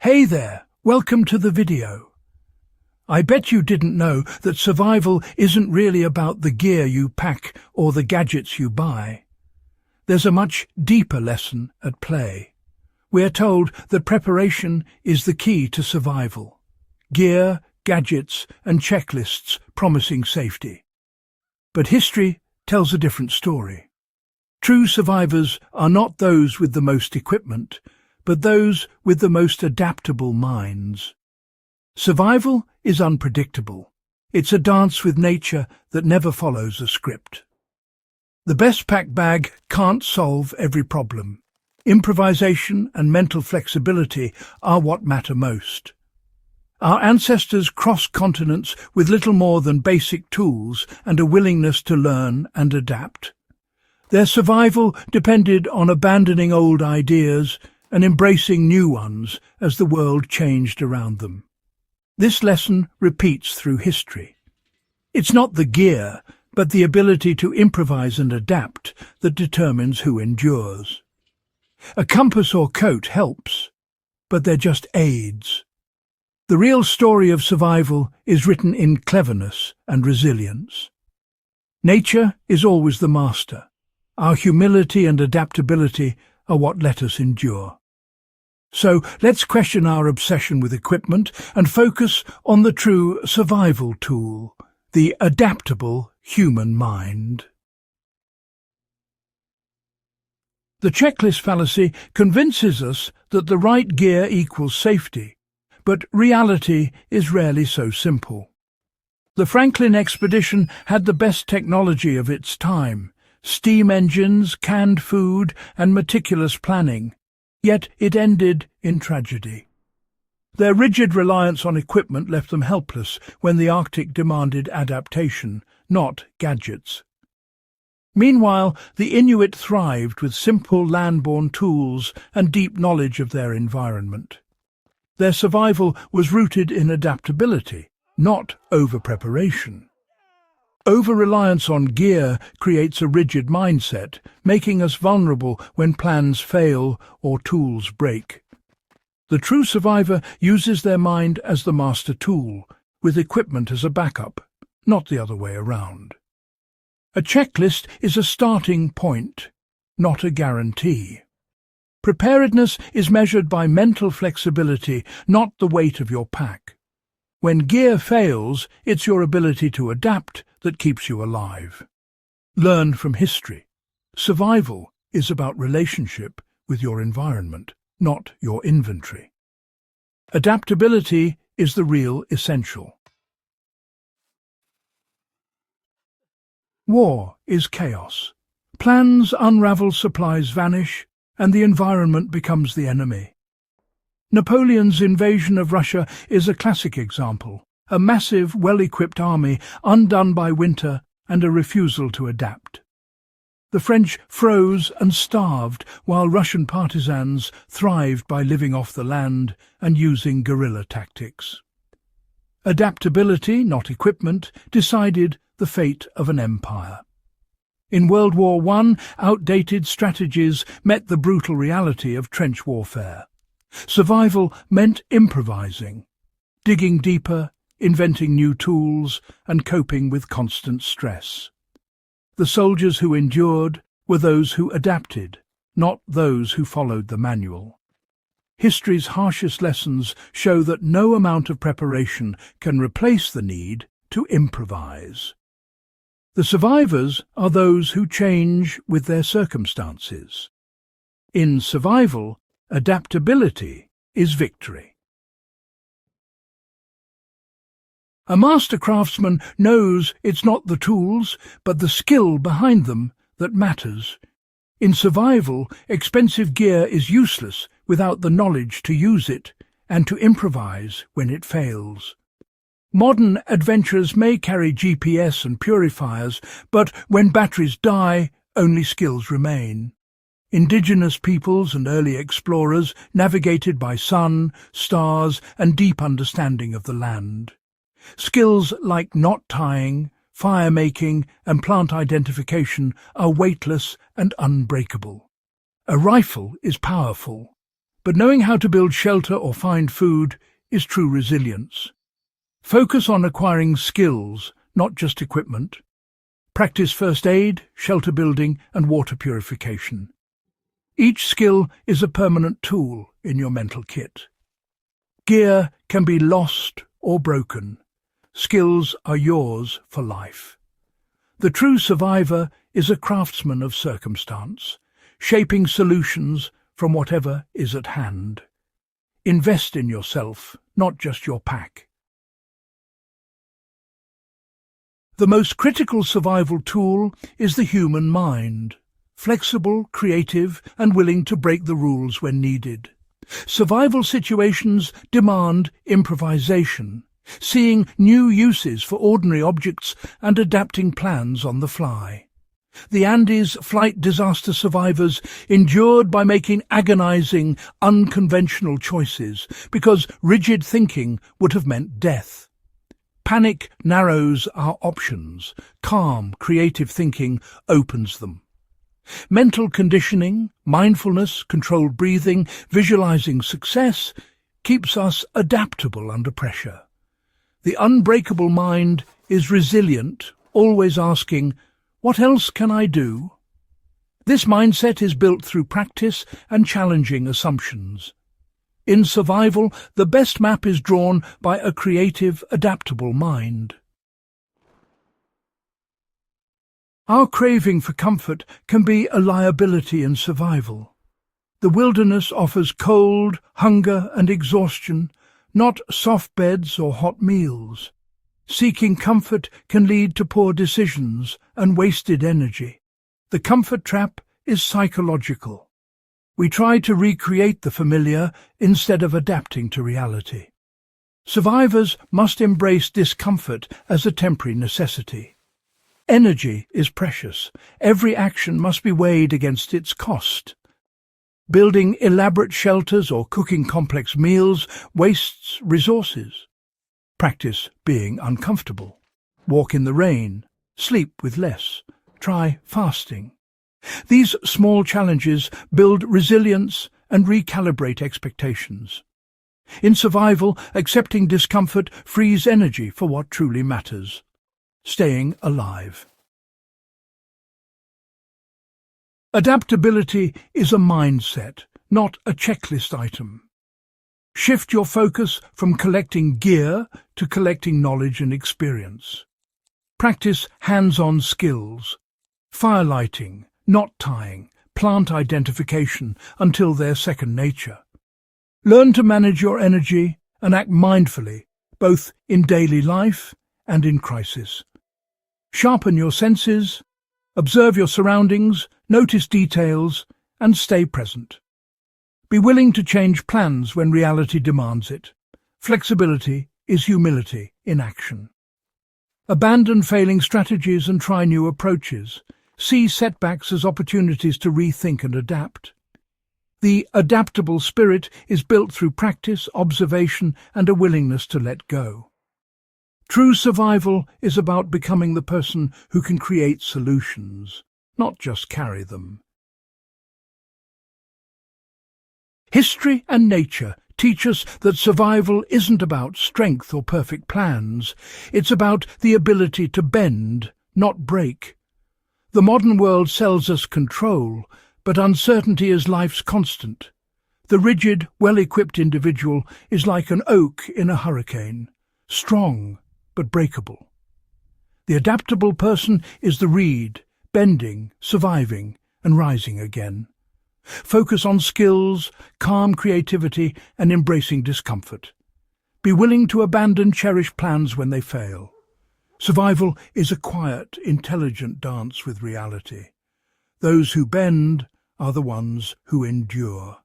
Hey there, welcome to the video. I bet you didn't know that survival isn't really about the gear you pack or the gadgets you buy. There's a much deeper lesson at play. We're told that preparation is the key to survival. Gear, gadgets, and checklists promising safety. But history tells a different story. True survivors are not those with the most equipment, but those with the most adaptable minds. Survival is unpredictable. It's a dance with nature that never follows a script. The best packed bag can't solve every problem. Improvisation and mental flexibility are what matter most. Our ancestors crossed continents with little more than basic tools and a willingness to learn and adapt. Their survival depended on abandoning old ideas and embracing new ones as the world changed around them. This lesson repeats through history. It's not the gear, but the ability to improvise and adapt that determines who endures. A compass or coat helps, but they're just aids. The real story of survival is written in cleverness and resilience. Nature is always the master. Our humility and adaptability are what let us endure. So let's question our obsession with equipment and focus on the true survival tool, the adaptable human mind. The checklist fallacy convinces us that the right gear equals safety, but reality is rarely so simple. The Franklin expedition had the best technology of its time: steam engines, canned food, and meticulous planning. Yet it ended in tragedy. Their rigid reliance on equipment left them helpless when the Arctic demanded adaptation, not gadgets. Meanwhile, the Inuit thrived with simple land-borne tools and deep knowledge of their environment. Their survival was rooted in adaptability, not over-preparation. Over-reliance on gear creates a rigid mindset, making us vulnerable when plans fail or tools break. The true survivor uses their mind as the master tool, with equipment as a backup, not the other way around. A checklist is a starting point, not a guarantee. Preparedness is measured by mental flexibility, not the weight of your pack. When gear fails, it's your ability to adapt that keeps you alive. Learn from history. Survival is about relationship with your environment, not your inventory. Adaptability is the real essential. War is chaos. Plans unravel, supplies vanish, and the environment becomes the enemy. Napoleon's invasion of Russia is a classic example. A massive, well-equipped army undone by winter and a refusal to adapt. The French froze and starved while Russian partisans thrived by living off the land and using guerrilla tactics. Adaptability, not equipment, decided the fate of an empire. In World War I, outdated strategies met the brutal reality of trench warfare. Survival meant improvising, digging deeper, inventing new tools, and coping with constant stress. The soldiers who endured were those who adapted, not those who followed the manual. History's harshest lessons show that no amount of preparation can replace the need to improvise. The survivors are those who change with their circumstances. In survival, adaptability is victory. A master craftsman knows it's not the tools, but the skill behind them that matters. In survival, expensive gear is useless without the knowledge to use it and to improvise when it fails. Modern adventurers may carry GPS and purifiers, but when batteries die, only skills remain. Indigenous peoples and early explorers navigated by sun, stars, and deep understanding of the land. Skills like knot tying, fire making, and plant identification are weightless and unbreakable. A rifle is powerful, But knowing how to build shelter or find food is true resilience. Focus on acquiring skills, not just equipment. Practice first aid, shelter building, and water purification. Each skill is a permanent tool in your mental kit. Gear can be lost or broken. Skills are yours for life. The true survivor is a craftsman of circumstance, shaping solutions from whatever is at hand. Invest in yourself, not just your pack. The most critical survival tool is the human mind, flexible, creative, and willing to break the rules when needed. Survival situations demand improvisation, seeing new uses for ordinary objects and adapting plans on the fly. The Andes flight disaster survivors endured by making agonizing, unconventional choices because rigid thinking would have meant death. Panic narrows our options. Calm, creative thinking opens them. Mental conditioning, mindfulness, controlled breathing, visualizing success keeps us adaptable under pressure. The unbreakable mind is resilient, always asking, "What else can I do?" This mindset is built through practice and challenging assumptions. In survival, the best map is drawn by a creative, adaptable mind. Our craving for comfort can be a liability in survival. The wilderness offers cold, hunger, and exhaustion, not soft beds or hot meals. Seeking comfort can lead to poor decisions and wasted energy. The comfort trap is psychological. We try to recreate the familiar instead of adapting to reality. Survivors must embrace discomfort as a temporary necessity. Energy is precious. Every action must be weighed against its cost. Building elaborate shelters or cooking complex meals wastes resources. Practice being uncomfortable. Walk in the rain. Sleep with less. Try fasting. These small challenges build resilience and recalibrate expectations. In survival, accepting discomfort frees energy for what truly matters: staying alive. Adaptability is a mindset, not a checklist item. Shift your focus from collecting gear to collecting knowledge and experience. Practice hands-on skills: firelighting, knot tying, plant identification until they're second nature. Learn to manage your energy and act mindfully, both in daily life and in crisis. Sharpen your senses, observe your surroundings, notice details, and stay present. Be willing to change plans when reality demands it. Flexibility is humility in action. Abandon failing strategies and try new approaches. See setbacks as opportunities to rethink and adapt. The adaptable spirit is built through practice, observation, and a willingness to let go. True survival is about becoming the person who can create solutions, not just carry them. History and nature teach us that survival isn't about strength or perfect plans. It's about the ability to bend, not break. The modern world sells us control, but uncertainty is life's constant. The rigid, well-equipped individual is like an oak in a hurricane, strong but breakable. The adaptable person is the reed, bending, surviving, and rising again. Focus on skills, calm creativity, and embracing discomfort. Be willing to abandon cherished plans when they fail. Survival is a quiet, intelligent dance with reality. Those who bend are the ones who endure.